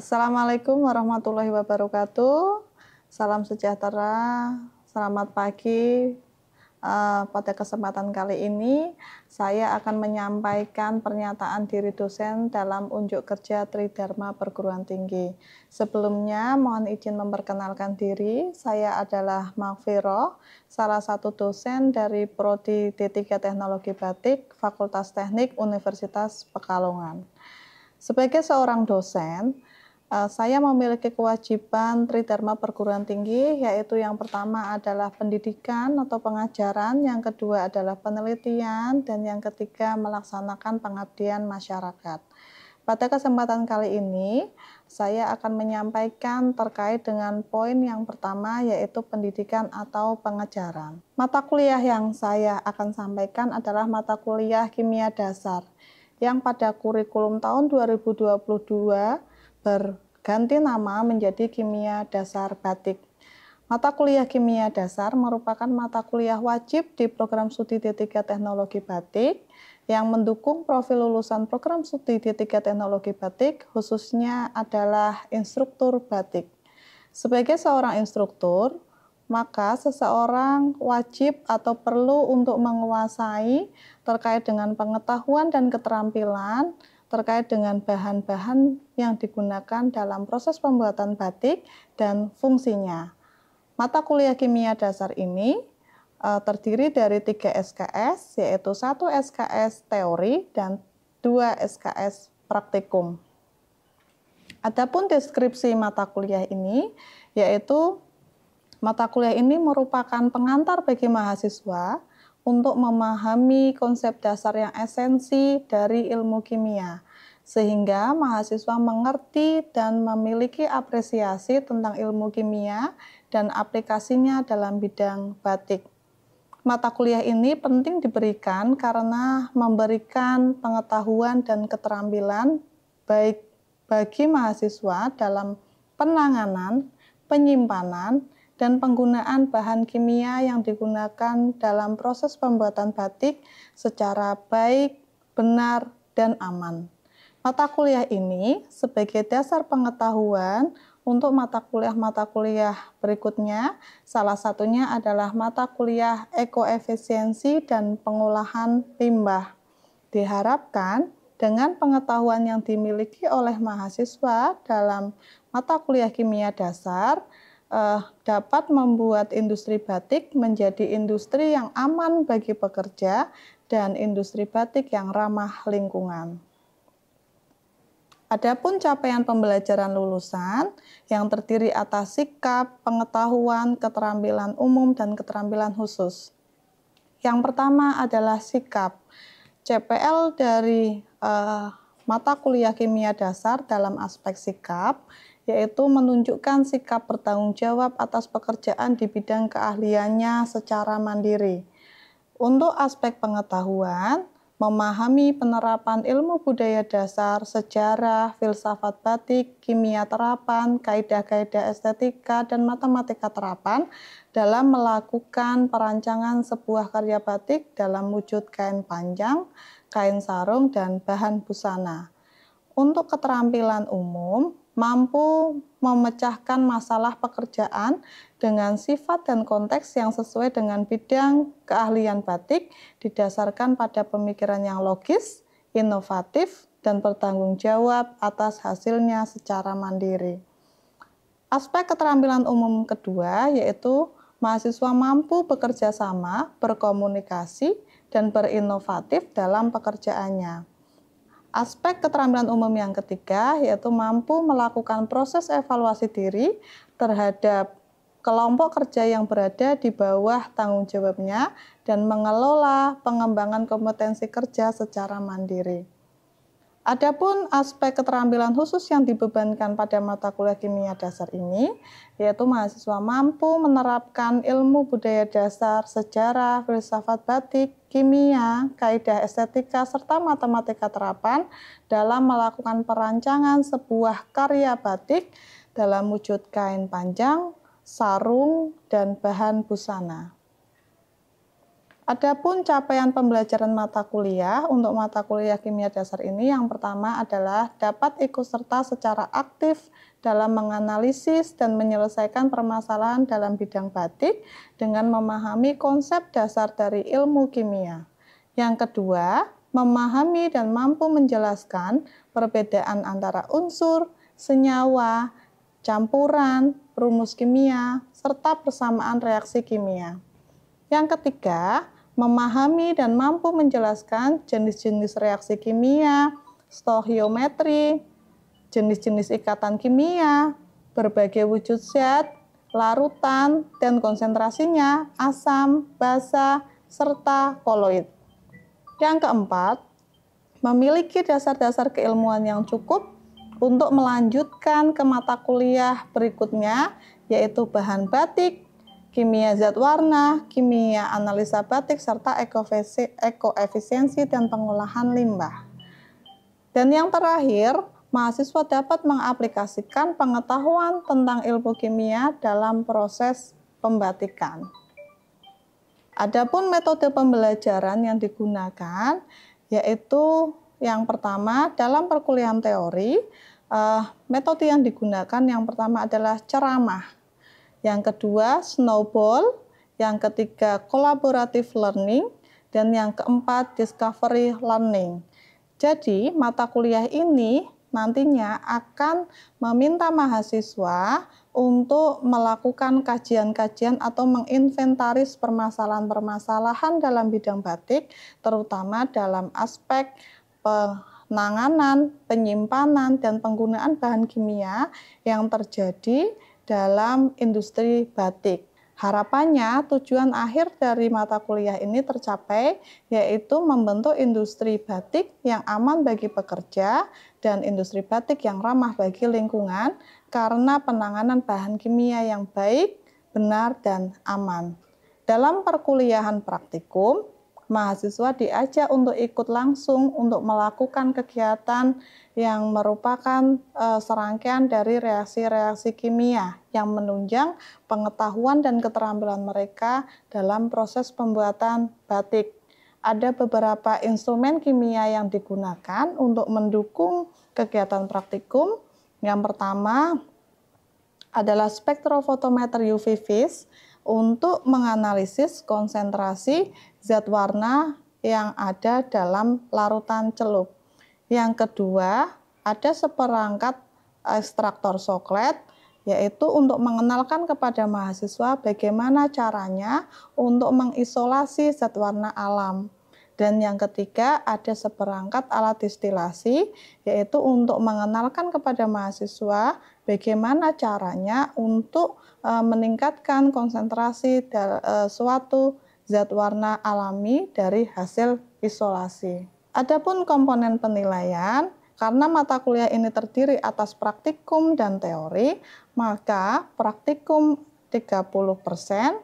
Assalamualaikum warahmatullahi wabarakatuh. Salam sejahtera, selamat pagi. Pada kesempatan kali ini, saya akan menyampaikan pernyataan diri dosen dalam unjuk kerja Tridharma Perguruan Tinggi. Sebelumnya, mohon izin memperkenalkan diri. Saya adalah Maghfirah, salah satu dosen dari Prodi D3 Teknologi Batik, Fakultas Teknik Universitas Pekalongan. Sebagai seorang dosen, saya memiliki kewajiban Tridharma Perguruan Tinggi, yaitu yang pertama adalah pendidikan atau pengajaran, yang kedua adalah penelitian, dan yang ketiga melaksanakan pengabdian masyarakat. Pada kesempatan kali ini, saya akan menyampaikan terkait dengan poin yang pertama, yaitu pendidikan atau pengajaran. Mata kuliah yang saya akan sampaikan adalah mata kuliah kimia dasar, yang pada kurikulum tahun 2022 berganti nama menjadi Kimia Dasar Batik. Mata kuliah Kimia Dasar merupakan mata kuliah wajib di program studi D3 Teknologi Batik yang mendukung profil lulusan program studi D3 Teknologi Batik, khususnya adalah instruktur batik. Sebagai seorang instruktur, maka seseorang wajib atau perlu untuk menguasai terkait dengan pengetahuan dan keterampilan terkait dengan bahan-bahan yang digunakan dalam proses pembuatan batik dan fungsinya. Mata kuliah kimia dasar ini terdiri dari 3 SKS, yaitu 1 SKS teori dan 2 SKS praktikum. Adapun deskripsi mata kuliah ini, yaitu mata kuliah ini merupakan pengantar bagi mahasiswa untuk memahami konsep dasar yang esensi dari ilmu kimia, sehingga mahasiswa mengerti dan memiliki apresiasi tentang ilmu kimia dan aplikasinya dalam bidang batik. Mata kuliah ini penting diberikan karena memberikan pengetahuan dan keterampilan baik bagi mahasiswa dalam penanganan, penyimpanan, dan penggunaan bahan kimia yang digunakan dalam proses pembuatan batik secara baik, benar, dan aman. Mata kuliah ini sebagai dasar pengetahuan untuk mata kuliah berikutnya, salah satunya adalah mata kuliah ekoefisiensi dan pengolahan limbah. Diharapkan dengan pengetahuan yang dimiliki oleh mahasiswa dalam mata kuliah kimia dasar, dapat membuat industri batik menjadi industri yang aman bagi pekerja dan industri batik yang ramah lingkungan. Adapun capaian pembelajaran lulusan yang terdiri atas sikap, pengetahuan, keterampilan umum, dan keterampilan khusus. Yang pertama adalah sikap. CPL dari mata kuliah kimia dasar dalam aspek sikap, yaitu menunjukkan sikap bertanggung jawab atas pekerjaan di bidang keahliannya secara mandiri. Untuk aspek pengetahuan, memahami penerapan ilmu budaya dasar, sejarah, filsafat batik, kimia terapan, kaidah-kaidah estetika, dan matematika terapan dalam melakukan perancangan sebuah karya batik dalam wujud kain panjang, kain sarung, dan bahan busana. Untuk keterampilan umum, mampu memecahkan masalah pekerjaan dengan sifat dan konteks yang sesuai dengan bidang keahlian batik, didasarkan pada pemikiran yang logis, inovatif, dan bertanggung jawab atas hasilnya secara mandiri. Aspek keterampilan umum kedua yaitu mahasiswa mampu bekerja sama, berkomunikasi, dan berinovatif dalam pekerjaannya. Aspek keterampilan umum yang ketiga yaitu mampu melakukan proses evaluasi diri terhadap kelompok kerja yang berada di bawah tanggung jawabnya dan mengelola pengembangan kompetensi kerja secara mandiri. Adapun aspek keterampilan khusus yang dibebankan pada mata kuliah kimia dasar ini, yaitu mahasiswa mampu menerapkan ilmu budaya dasar, sejarah, filsafat batik, kimia, kaidah estetika, serta matematika terapan dalam melakukan perancangan sebuah karya batik dalam wujud kain panjang, sarung, dan bahan busana. Adapun capaian pembelajaran mata kuliah untuk mata kuliah kimia dasar ini yang pertama adalah dapat ikut serta secara aktif dalam menganalisis dan menyelesaikan permasalahan dalam bidang batik dengan memahami konsep dasar dari ilmu kimia. Yang kedua, memahami dan mampu menjelaskan perbedaan antara unsur, senyawa, campuran, rumus kimia, serta persamaan reaksi kimia. Yang ketiga, memahami dan mampu menjelaskan jenis-jenis reaksi kimia, stoichiometri, jenis-jenis ikatan kimia, berbagai wujud zat, larutan, dan konsentrasinya, asam, basa, serta koloid. Yang keempat, memiliki dasar-dasar keilmuan yang cukup untuk melanjutkan ke mata kuliah berikutnya, yaitu bahan batik, kimia zat warna, kimia analisa batik, serta ekoefisiensi dan pengolahan limbah. Dan yang terakhir, mahasiswa dapat mengaplikasikan pengetahuan tentang ilmu kimia dalam proses pembatikan. Adapun metode pembelajaran yang digunakan, yaitu yang pertama dalam perkuliahan teori, metode yang digunakan yang pertama adalah ceramah. Yang kedua, snowball. Yang ketiga, collaborative learning. Dan yang keempat, discovery learning. Jadi, mata kuliah ini nantinya akan meminta mahasiswa untuk melakukan kajian-kajian atau menginventaris permasalahan-permasalahan dalam bidang batik, terutama dalam aspek penanganan, penyimpanan, dan penggunaan bahan kimia yang terjadi dalam industri batik. Harapannya tujuan akhir dari mata kuliah ini tercapai, yaitu membentuk industri batik yang aman bagi pekerja dan industri batik yang ramah bagi lingkungan karena penanganan bahan kimia yang baik, benar, dan aman. Dalam perkuliahan praktikum, mahasiswa diajak untuk ikut langsung untuk melakukan kegiatan yang merupakan serangkaian dari reaksi-reaksi kimia yang menunjang pengetahuan dan keterampilan mereka dalam proses pembuatan batik. Ada beberapa instrumen kimia yang digunakan untuk mendukung kegiatan praktikum. Yang pertama adalah spektrofotometer UV vis untuk menganalisis konsentrasi zat warna yang ada dalam larutan celup. Yang kedua, ada seperangkat ekstraktor soklet, yaitu untuk mengenalkan kepada mahasiswa bagaimana caranya untuk mengisolasi zat warna alam. Dan yang ketiga, ada seperangkat alat distilasi, yaitu untuk mengenalkan kepada mahasiswa bagaimana caranya untuk meningkatkan konsentrasi suatu zat warna alami dari hasil isolasi. Adapun komponen penilaian, karena mata kuliah ini terdiri atas praktikum dan teori, maka praktikum 30%,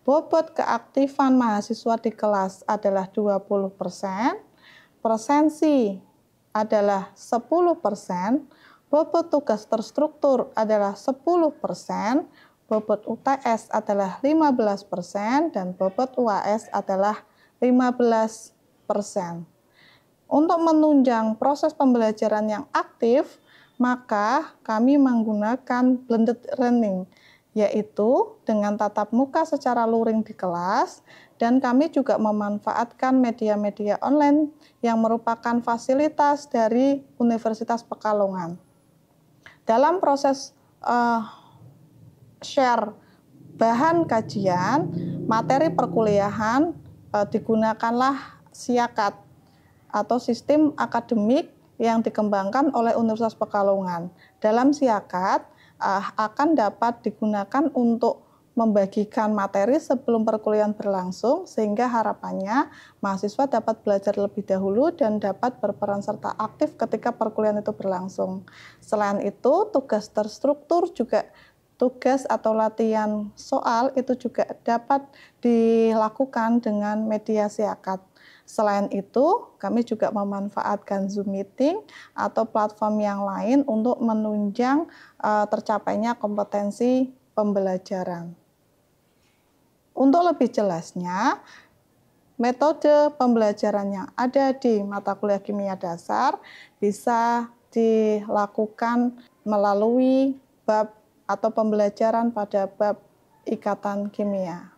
bobot keaktifan mahasiswa di kelas adalah 20%, presensi adalah 10%, bobot tugas terstruktur adalah 10%, bobot UTS adalah 15%, dan bobot UAS adalah 15%. Untuk menunjang proses pembelajaran yang aktif, maka kami menggunakan blended learning, yaitu dengan tatap muka secara luring di kelas, dan kami juga memanfaatkan media-media online yang merupakan fasilitas dari Universitas Pekalongan. Dalam proses share bahan kajian, materi perkuliahan, digunakanlah SIAKAT atau sistem akademik yang dikembangkan oleh Universitas Pekalongan. Dalam SIAKAT, akan dapat digunakan untuk membagikan materi sebelum perkuliahan berlangsung, sehingga harapannya mahasiswa dapat belajar lebih dahulu dan dapat berperan serta aktif ketika perkuliahan itu berlangsung. Selain itu, tugas terstruktur juga tugas atau latihan soal itu juga dapat dilakukan dengan media SIAKAT. Selain itu, kami juga memanfaatkan Zoom Meeting atau platform yang lain untuk menunjang tercapainya kompetensi pembelajaran. Untuk lebih jelasnya, Metode pembelajarannya ada di mata kuliah kimia dasar, bisa dilakukan melalui bab atau pembelajaran pada bab ikatan kimia.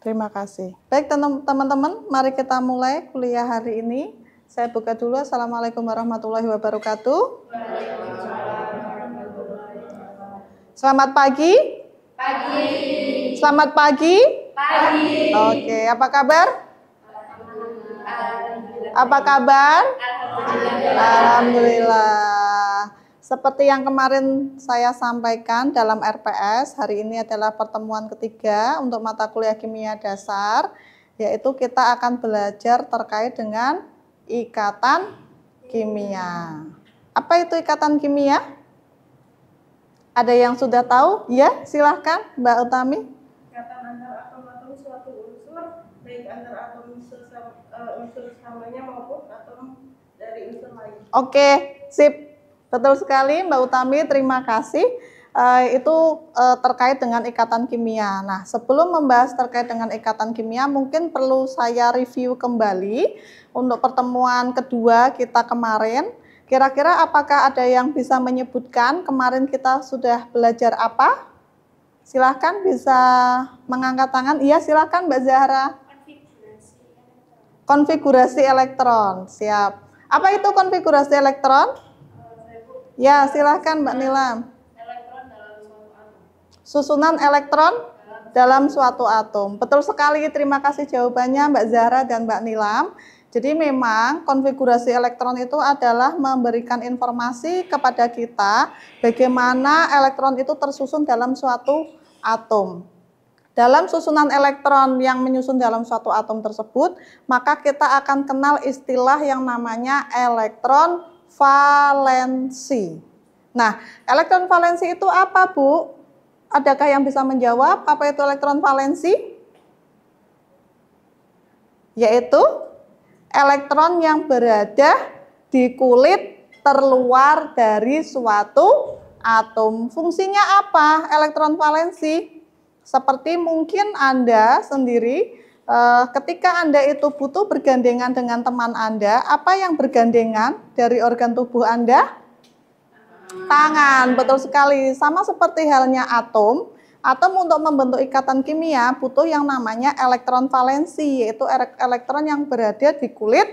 Terima kasih. Baik teman-teman, mari kita mulai kuliah hari ini. Saya buka dulu. Assalamualaikum warahmatullahi wabarakatuh. Selamat pagi. Pagi. Selamat pagi. Pagi. Oke, apa kabar? Apa kabar? Alhamdulillah. Seperti yang kemarin saya sampaikan dalam RPS, hari ini adalah pertemuan ketiga untuk mata kuliah kimia dasar, yaitu kita akan belajar terkait dengan ikatan kimia. Apa itu ikatan kimia? Ada yang sudah tahu? Ya, silahkan Mbak Utami. Ikatan antar atom-atom suatu unsur, baik antar atom unsur samanya maupun atom dari unsur lain. Oke, sip. Betul sekali Mbak Utami, terima kasih. Itu terkait dengan ikatan kimia. Nah, sebelum membahas terkait dengan ikatan kimia, mungkin perlu saya review kembali untuk pertemuan kedua kita kemarin. Kira-kira apakah ada yang bisa menyebutkan kemarin kita sudah belajar apa? Silahkan bisa mengangkat tangan. Iya, silahkan Mbak Zahra. Konfigurasi elektron. Siap. Apa itu konfigurasi elektron? Ya, silahkan Mbak Nilam. Elektron dalam suatu atom. Susunan elektron dalam suatu atom. Betul sekali, terima kasih jawabannya Mbak Zahra dan Mbak Nilam. Jadi memang konfigurasi elektron itu adalah memberikan informasi kepada kita bagaimana elektron itu tersusun dalam suatu atom. Dalam susunan elektron yang menyusun dalam suatu atom tersebut, maka kita akan kenal istilah yang namanya elektron valensi. Nah, elektron valensi itu apa, Bu? Adakah yang bisa menjawab apa itu elektron valensi? Yaitu elektron yang berada di kulit terluar dari suatu atom. Fungsinya apa elektron valensi? Seperti mungkin Anda sendiri ketika Anda itu butuh bergandengan dengan teman Anda, apa yang bergandengan dari organ tubuh Anda? Tangan, betul sekali. Sama seperti halnya atom. Atom untuk membentuk ikatan kimia butuh yang namanya elektron valensi, yaitu elektron yang berada di kulit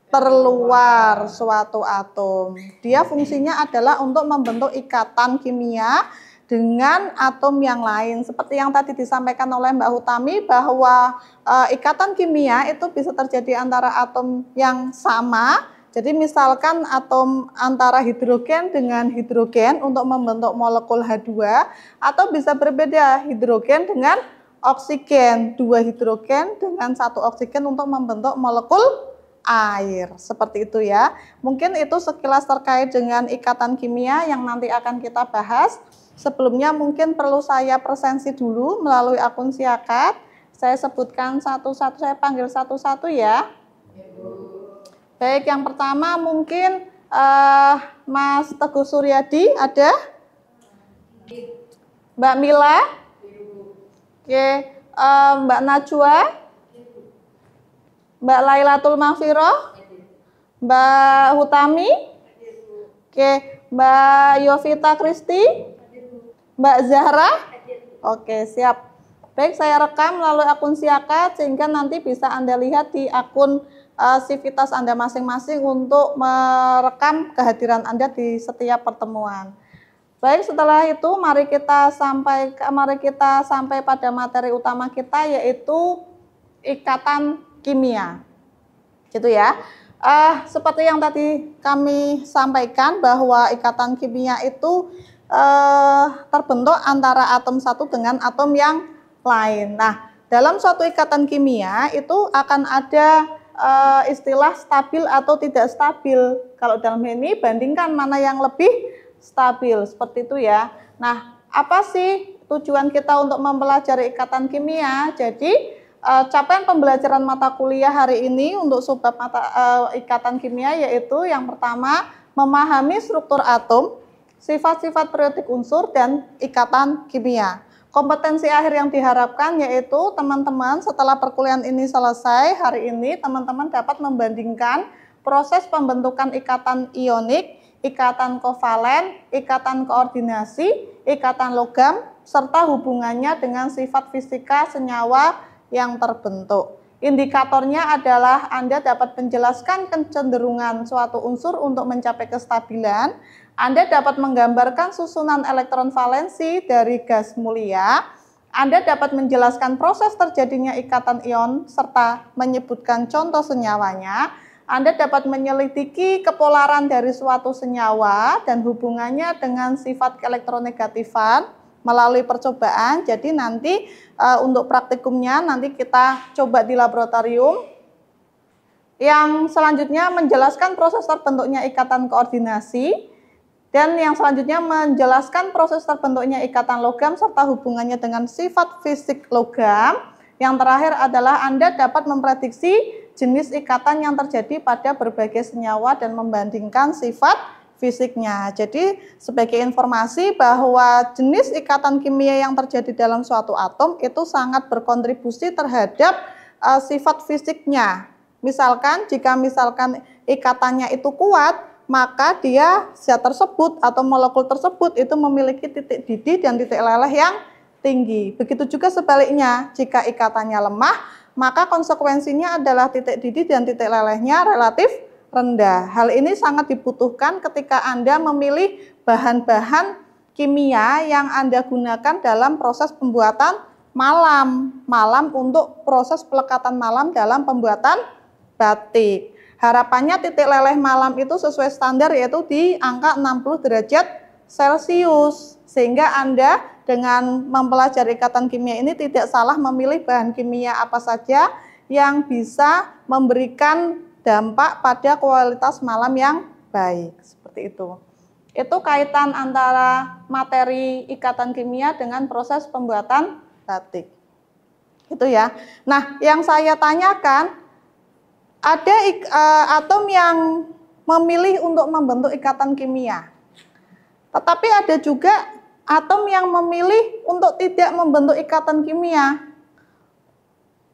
terluar suatu atom. Dia fungsinya adalah untuk membentuk ikatan kimia dengan atom yang lain. Seperti yang tadi disampaikan oleh Mbak Utami bahwa ikatan kimia itu bisa terjadi antara atom yang sama. Jadi misalkan atom antara hidrogen dengan hidrogen untuk membentuk molekul H2, atau bisa berbeda hidrogen dengan oksigen, dua hidrogen dengan satu oksigen untuk membentuk molekul air. Seperti itu ya. Mungkin itu sekilas terkait dengan ikatan kimia yang nanti akan kita bahas. Sebelumnya mungkin perlu saya presensi dulu melalui akun Siakat. Saya sebutkan satu-satu, saya panggil satu-satu ya. Baik, yang pertama mungkin Mas Teguh Suryadi ada? Mbak Mila? Oke, Mbak Najwa? Mbak Lailatul Mahfiroh? Mbak Hutami? Oke, Mbak Yovita Kristi? Mbak Zahra? Oke, siap. Baik, saya rekam melalui akun Siakat sehingga nanti bisa Anda lihat di akun sivitas Anda masing-masing untuk merekam kehadiran Anda di setiap pertemuan. Baik, setelah itu mari kita sampai pada materi utama kita, yaitu ikatan kimia. Gitu ya. Seperti yang tadi kami sampaikan bahwa ikatan kimia itu terbentuk antara atom satu dengan atom yang lain. Nah, dalam suatu ikatan kimia itu akan ada istilah stabil atau tidak stabil. Kalau dalam ini bandingkan mana yang lebih stabil, seperti itu ya. Nah, apa sih tujuan kita untuk mempelajari ikatan kimia? Jadi capaian pembelajaran mata kuliah hari ini untuk subbab ikatan kimia yaitu yang pertama memahami struktur atom, sifat-sifat periodik unsur dan ikatan kimia. Kompetensi akhir yang diharapkan yaitu teman-teman setelah perkuliahan ini selesai, hari ini teman-teman dapat membandingkan proses pembentukan ikatan ionik, ikatan kovalen, ikatan koordinasi, ikatan logam, serta hubungannya dengan sifat fisika senyawa yang terbentuk. Indikatornya adalah Anda dapat menjelaskan kecenderungan suatu unsur untuk mencapai kestabilan. Anda dapat menggambarkan susunan elektron valensi dari gas mulia. Anda dapat menjelaskan proses terjadinya ikatan ion serta menyebutkan contoh senyawanya. Anda dapat menyelidiki kepolaran dari suatu senyawa dan hubungannya dengan sifat elektronegatifan melalui percobaan. Jadi nanti untuk praktikumnya nanti kita coba di laboratorium. Yang selanjutnya menjelaskan proses terbentuknya ikatan koordinasi. Dan yang selanjutnya menjelaskan proses terbentuknya ikatan logam serta hubungannya dengan sifat fisik logam. Yang terakhir adalah Anda dapat memprediksi jenis ikatan yang terjadi pada berbagai senyawa dan membandingkan sifat fisiknya. Jadi sebagai informasi bahwa jenis ikatan kimia yang terjadi dalam suatu atom itu sangat berkontribusi terhadap sifat fisiknya. Misalkan jika ikatannya itu kuat, maka zat tersebut atau molekul tersebut itu memiliki titik didih dan titik leleh yang tinggi. Begitu juga sebaliknya, jika ikatannya lemah, maka konsekuensinya adalah titik didih dan titik lelehnya relatif rendah. Hal ini sangat dibutuhkan ketika Anda memilih bahan-bahan kimia yang Anda gunakan dalam proses pembuatan malam untuk proses pelekatan malam dalam pembuatan batik. Harapannya titik leleh malam itu sesuai standar yaitu di angka 60 derajat Celcius. Sehingga Anda dengan mempelajari ikatan kimia ini tidak salah memilih bahan kimia apa saja yang bisa memberikan dampak pada kualitas malam yang baik. Seperti itu. Itu kaitan antara materi ikatan kimia dengan proses pembuatan batik. Itu ya. Nah, yang saya tanyakan, ada atom yang memilih untuk membentuk ikatan kimia. Tetapi ada juga atom yang memilih untuk tidak membentuk ikatan kimia.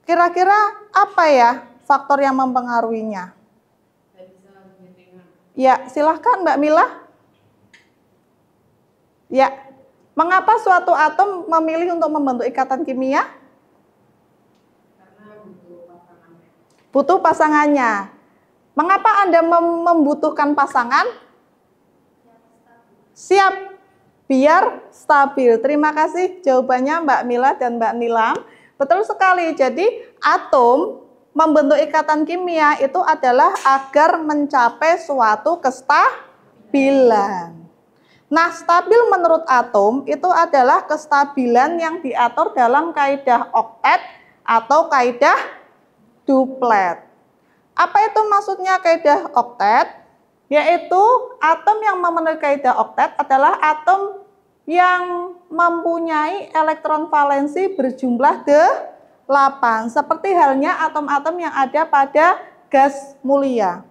Kira-kira apa ya faktor yang mempengaruhinya? Ya, silahkan Mbak Mila. Ya, mengapa suatu atom memilih untuk membentuk ikatan kimia? Butuh pasangannya. Mengapa Anda membutuhkan pasangan? Siap, biar stabil. Terima kasih jawabannya Mbak Mila dan Mbak Nilam. Betul sekali, jadi atom membentuk ikatan kimia itu adalah agar mencapai suatu kestabilan. Nah, stabil menurut atom itu adalah kestabilan yang diatur dalam kaidah oktet atau kaidah duplet. Apa itu maksudnya kaidah oktet? Yaitu atom yang memenuhi kaidah oktet adalah atom yang mempunyai elektron valensi berjumlah 8, seperti halnya atom-atom yang ada pada gas mulia.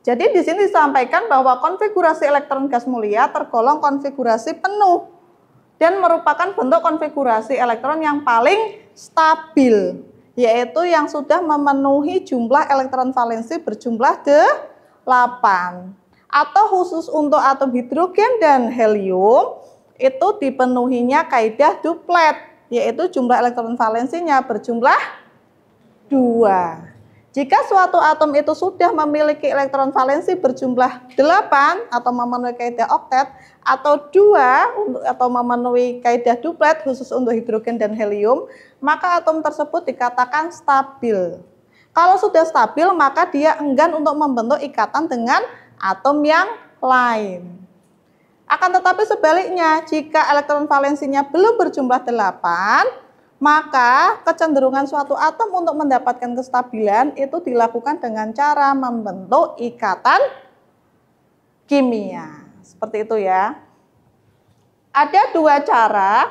Jadi di sini disampaikan bahwa konfigurasi elektron gas mulia tergolong konfigurasi penuh dan merupakan bentuk konfigurasi elektron yang paling stabil, yaitu yang sudah memenuhi jumlah elektron valensi berjumlah 8. Atau khusus untuk atom hidrogen dan helium, itu dipenuhinya kaidah duplet, yaitu jumlah elektron valensinya berjumlah 2. Jika suatu atom itu sudah memiliki elektron valensi berjumlah 8 atau memenuhi kaidah oktet, atau 2 atau memenuhi kaidah duplet khusus untuk hidrogen dan helium, maka atom tersebut dikatakan stabil. Kalau sudah stabil, maka dia enggan untuk membentuk ikatan dengan atom yang lain. Akan tetapi sebaliknya, jika elektron valensinya belum berjumlah 8, maka kecenderungan suatu atom untuk mendapatkan kestabilan itu dilakukan dengan cara membentuk ikatan kimia. Seperti itu ya. Ada 2 cara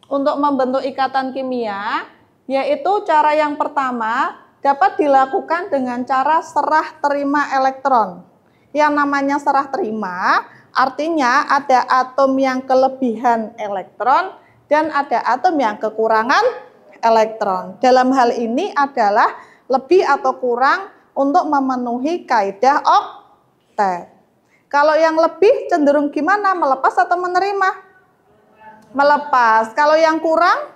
untuk membentuk ikatan kimia, yaitu cara yang pertama dapat dilakukan dengan cara serah terima elektron. Yang namanya serah terima artinya ada atom yang kelebihan elektron dan ada atom yang kekurangan elektron. Dalam hal ini adalah lebih atau kurang untuk memenuhi kaidah oktet. Kalau yang lebih cenderung gimana? Melepas atau menerima? Melepas. Kalau yang kurang?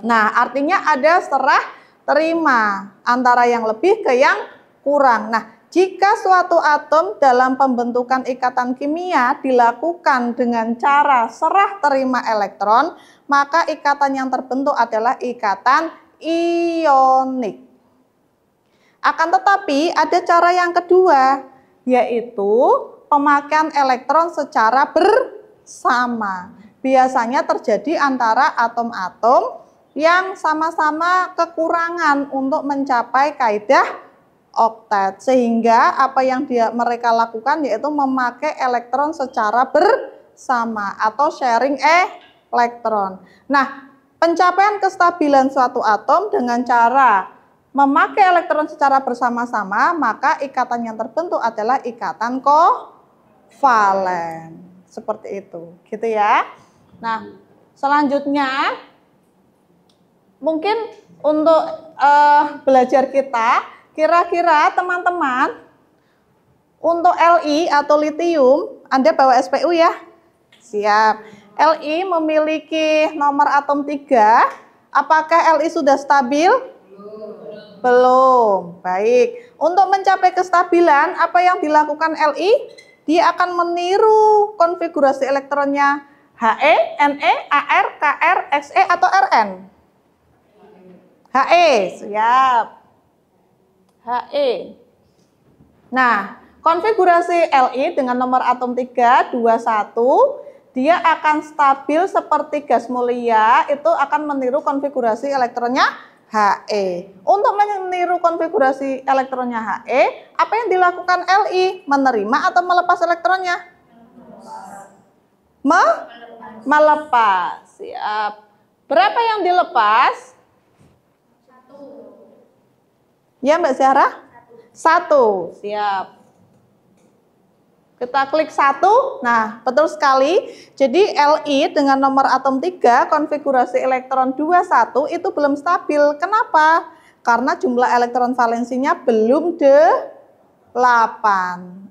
Nah, artinya ada serah terima antara yang lebih ke yang kurang. Nah, jika suatu atom dalam pembentukan ikatan kimia dilakukan dengan cara serah terima elektron, maka ikatan yang terbentuk adalah ikatan ionik. Akan tetapi ada cara yang kedua, yaitu pemakaian elektron secara bersama. Biasanya terjadi antara atom-atom yang sama-sama kekurangan untuk mencapai kaidah oktet, sehingga apa yang mereka lakukan yaitu memakai elektron secara bersama atau sharing elektron. Nah, pencapaian kestabilan suatu atom dengan cara memakai elektron secara bersama-sama, maka ikatan yang terbentuk adalah ikatan kovalen. Seperti itu, gitu ya. Nah, selanjutnya mungkin untuk belajar kita, kira-kira teman-teman untuk Li atau litium, Anda bawa SPU ya? Siap. Li memiliki nomor atom 3. Apakah Li sudah stabil? Belum. Baik. Untuk mencapai kestabilan, apa yang dilakukan Li? Dia akan meniru konfigurasi elektronnya He, Ne, Ar, Kr, Xe atau Rn? He, siap. He. Nah, konfigurasi Li dengan nomor atom 3, 2, 1, dia akan stabil seperti gas mulia, itu akan meniru konfigurasi elektronnya He. Untuk meniru konfigurasi elektronnya He, apa yang dilakukan Li? Menerima atau melepas elektronnya? Melepas. Siap. Berapa yang dilepas? Ya Mbak Zahra? 1. Siap. Kita klik 1. Nah, betul sekali. Jadi Li dengan nomor atom 3, konfigurasi elektron 21 itu belum stabil. Kenapa? Karena jumlah elektron valensinya belum 8.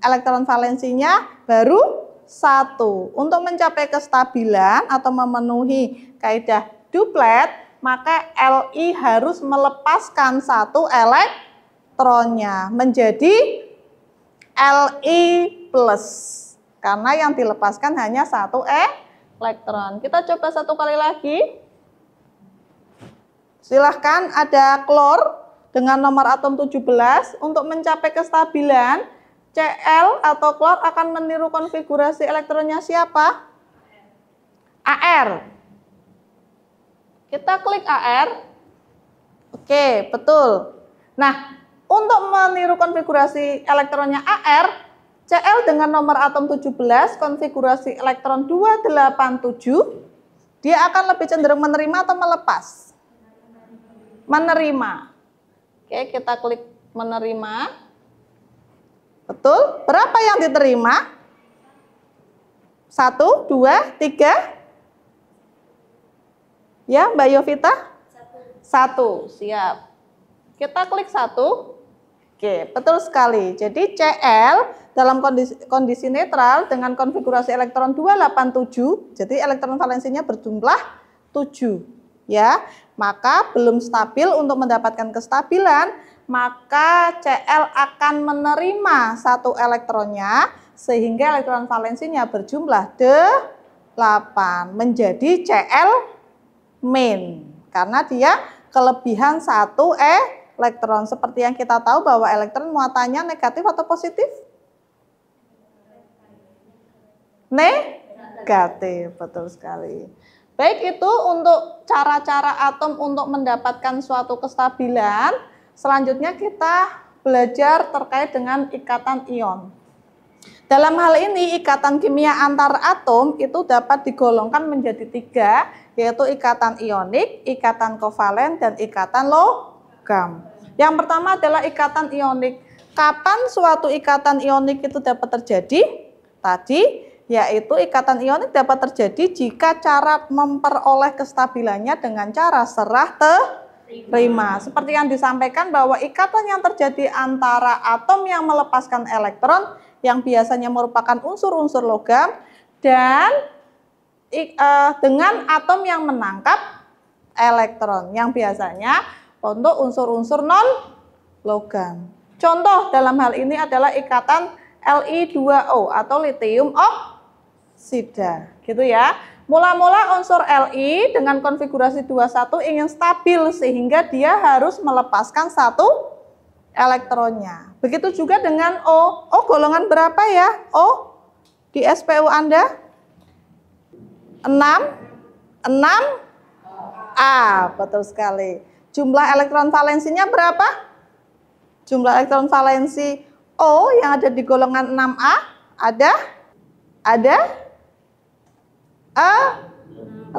Elektron valensinya baru 1. Untuk mencapai kestabilan atau memenuhi kaidah duplet, maka Li harus melepaskan 1 elektronnya menjadi Li plus. Karena yang dilepaskan hanya 1 elektron. Kita coba 1 kali lagi. Silahkan, ada klor dengan nomor atom 17. Untuk mencapai kestabilan, Cl atau klor akan meniru konfigurasi elektronnya siapa? Ar. Kita klik Ar. Oke, betul. Nah, untuk meniru konfigurasi elektronnya Ar, Cl dengan nomor atom 17, konfigurasi elektron 287, dia akan lebih cenderung menerima atau melepas? Menerima. Oke, kita klik menerima. Betul. Berapa yang diterima? 1, 2, 3. Ya, Mbak Yovita? 1. Siap. Kita klik 1. Oke, betul sekali. Jadi Cl dalam kondisi netral dengan konfigurasi elektron 287, jadi elektron valensinya berjumlah 7. Ya, maka belum stabil. Untuk mendapatkan kestabilan, maka Cl akan menerima 1 elektronnya sehingga elektron valensinya berjumlah 8 menjadi Cl min, karena dia kelebihan 1 elektron. Seperti yang kita tahu bahwa elektron muatannya negatif atau positif? Negatif, betul sekali. Baik, itu untuk cara-cara atom untuk mendapatkan suatu kestabilan. Selanjutnya kita belajar terkait dengan ikatan ion. Dalam hal ini, ikatan kimia antar atom itu dapat digolongkan menjadi 3, yaitu ikatan ionik, ikatan kovalen, dan ikatan logam. Yang pertama adalah ikatan ionik. Kapan suatu ikatan ionik itu dapat terjadi? Tadi Yaitu ikatan ionik dapat terjadi jika cara memperoleh kestabilannya dengan cara serah terima. Seperti yang disampaikan bahwa ikatan yang terjadi antara atom yang melepaskan elektron yang biasanya merupakan unsur-unsur logam dan dengan atom yang menangkap elektron yang biasanya untuk unsur-unsur non logam. Contoh dalam hal ini adalah ikatan Li2O atau litium oksida, gitu ya. Mula-mula unsur Li dengan konfigurasi 21 ingin stabil sehingga dia harus melepaskan satu elektronnya. Begitu juga dengan O. O golongan berapa ya? O di SPU Anda? 6 A, betul sekali. Jumlah elektron valensinya berapa? Jumlah elektron valensi O yang ada di golongan 6A ada 6.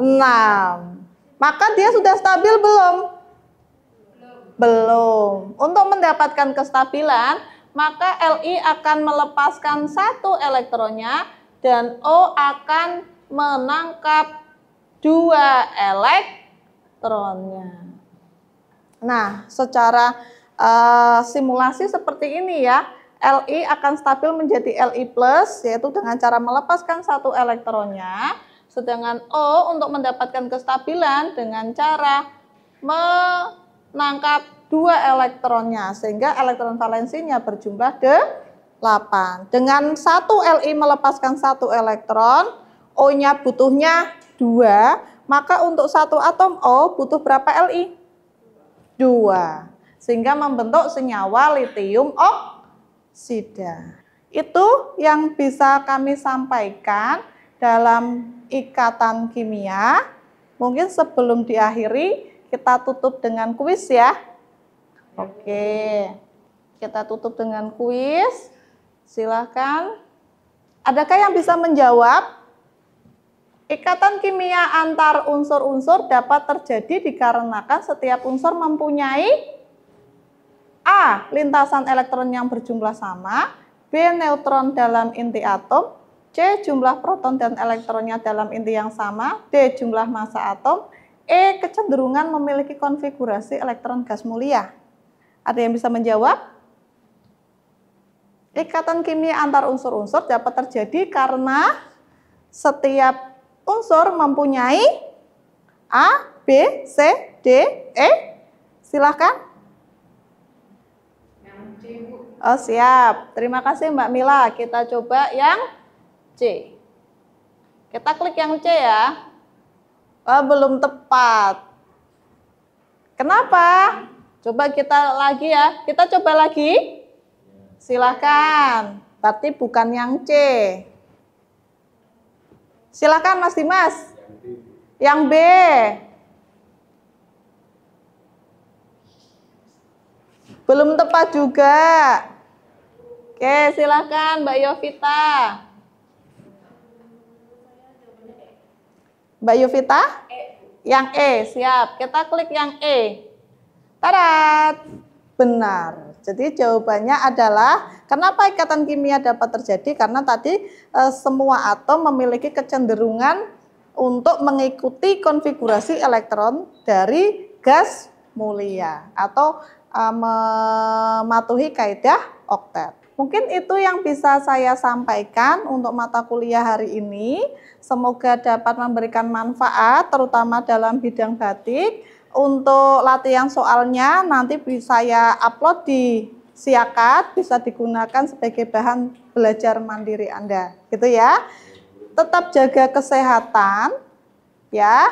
Maka dia sudah stabil belum? Belum. Untuk mendapatkan kestabilan, maka Li akan melepaskan satu elektronnya dan O akan menangkap 2 elektronnya. Nah, secara simulasi seperti ini ya, Li akan stabil menjadi Li+, yaitu dengan cara melepaskan satu elektronnya, sedangkan O untuk mendapatkan kestabilan dengan cara menangkap 2 elektronnya, sehingga elektron valensinya berjumlah 8. Dengan satu Li melepaskan satu elektron, O-nya butuhnya 2, maka untuk satu atom O butuh berapa Li? 2. Sehingga membentuk senyawa litium oksida. Itu yang bisa kami sampaikan dalam ikatan kimia. Mungkin sebelum diakhiri, kita tutup dengan kuis ya. Oke, kita tutup dengan kuis. Silahkan. Adakah yang bisa menjawab? Ikatan kimia antar unsur-unsur dapat terjadi dikarenakan setiap unsur mempunyai A. Lintasan elektron yang berjumlah sama, B. Neutron dalam inti atom, C. Jumlah proton dan elektronnya dalam inti yang sama, D. Jumlah massa atom, E. Kecenderungan memiliki konfigurasi elektron gas mulia. Ada yang bisa menjawab? Ikatan kimia antar unsur-unsur dapat terjadi karena setiap unsur mempunyai A, B, C, D, E. Silahkan. Oh siap, terima kasih Mbak Mila. Kita coba yang C. Kita klik yang C ya. Oh, belum tepat. Kenapa? Coba kita lagi ya. Kita coba lagi. Silahkan. Berarti bukan yang C. Silahkan Mas Dimas. Yang B. Belum tepat juga. Oke, silahkan Mbak Yovita. Mbak Yovita? Yang E, siap. Kita klik yang E. Tadat! Benar. Jadi jawabannya adalah, kenapa ikatan kimia dapat terjadi? Karena tadi semua atom memiliki kecenderungan untuk mengikuti konfigurasi elektron dari gas mulia atau mematuhi kaidah oktet. Mungkin itu yang bisa saya sampaikan untuk mata kuliah hari ini. Semoga dapat memberikan manfaat, terutama dalam bidang batik. Untuk latihan soalnya nanti bisa saya upload di Siakat, bisa digunakan sebagai bahan belajar mandiri Anda, gitu ya. Tetap jaga kesehatan, ya.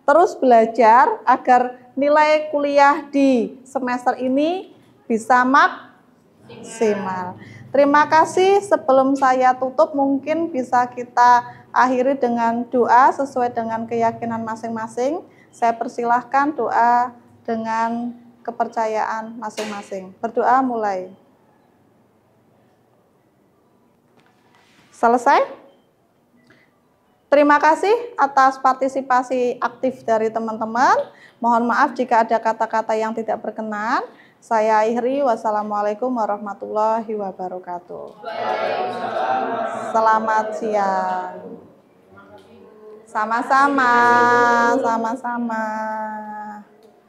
Terus belajar agar nilai kuliah di semester ini bisa maksimal. Terima kasih. Sebelum saya tutup, mungkin bisa kita akhiri dengan doa sesuai dengan keyakinan masing-masing. Saya persilahkan doa dengan kepercayaan masing-masing. Berdoa mulai. Selesai? Terima kasih atas partisipasi aktif dari teman-teman. Mohon maaf jika ada kata-kata yang tidak berkenan. Saya akhiri, wassalamualaikum warahmatullahi wabarakatuh. Selamat siang. Sama-sama, sama-sama.